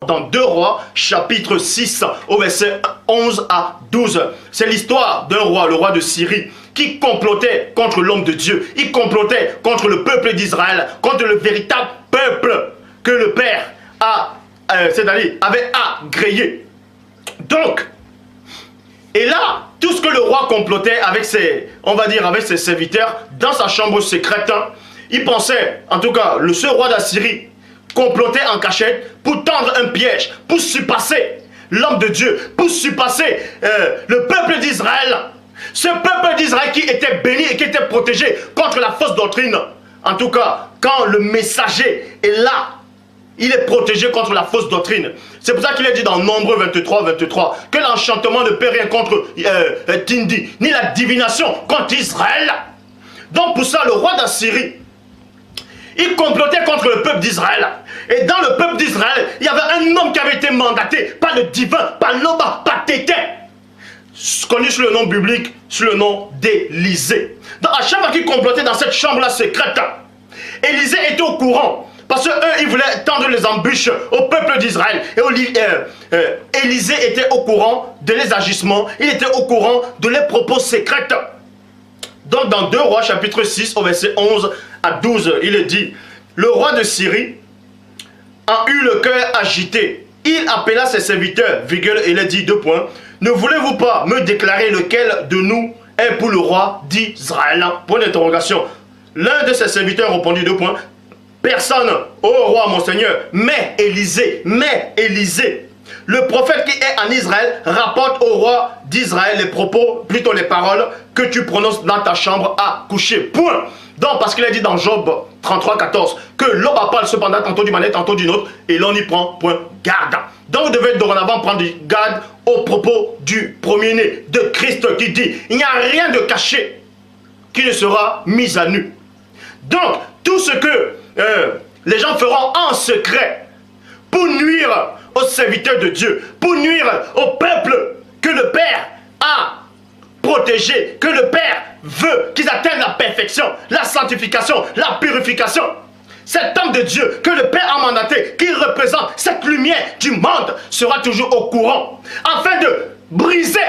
Dans 2 Rois, chapitre 6, au verset 11 à 12. C'est l'histoire d'un roi, le roi de Syrie, qui complotait contre l'homme de Dieu. Il complotait contre le peuple d'Israël, contre le véritable peuple que le Père c'est-à-dire avait agréé. Donc, et là, tout ce que le roi complotait avec ses, on va dire, avec ses serviteurs, dans sa chambre secrète, il pensait, en tout cas, ce roi d'Assyrie, complotait en cachette pour tendre un piège, pour surpasser l'homme de Dieu, pour surpasser le peuple d'Israël. Ce peuple d'Israël qui était béni et qui était protégé contre la fausse doctrine. En tout cas, quand le messager est là, il est protégé contre la fausse doctrine. C'est pour ça qu'il est dit dans Nombre 23 que l'enchantement ne peut rien contre Tindi, ni la divination contre Israël. Donc pour ça, le roi d'Assyrie, il complotait contre le peuple d'Israël. Et dans le peuple d'Israël, il y avait un homme qui avait été mandaté par le divin, par l'Oba, par Tété, connu sous le nom biblique, sous le nom d'Élisée. Donc à chaque fois qu'il complotait dans cette chambre-là secrète, Élisée était au courant. Parce qu'eux, ils voulaient tendre les embûches au peuple d'Israël. Et Élisée était au courant de les agissements, il était au courant de les propos secrets. Donc dans 2 Rois chapitre 6 au verset 11 à 12, il est dit: le roi de Syrie a eu le cœur agité. Il appela ses serviteurs, virgule, et il a dit 2 points. Ne voulez-vous pas me déclarer lequel de nous est pour le roi d'Israël? Point d'interrogation. L'un de ses serviteurs répondit 2 points. Personne, ô roi mon seigneur, mais Élisée. Le prophète qui est en Israël rapporte au roi d'Israël les propos, plutôt les paroles que tu prononces dans ta chambre à coucher. Point. Donc, parce qu'il a dit dans Job 33, 14 que l'homme parle cependant tantôt d'une manière, tantôt d'une autre, et l'on y prend point garde. Donc, vous devez dorénavant prendre garde aux propos du premier-né de Christ qui dit: il n'y a rien de caché qui ne sera mis à nu. Donc, tout ce que les gens feront en secret pour nuire aux serviteurs de Dieu, pour nuire au peuple que le Père a protégé, que le Père veut qu'ils atteignent la perfection, la sanctification, la purification. Cet homme de Dieu que le Père a mandaté, qui représente cette lumière du monde, sera toujours au courant, afin de briser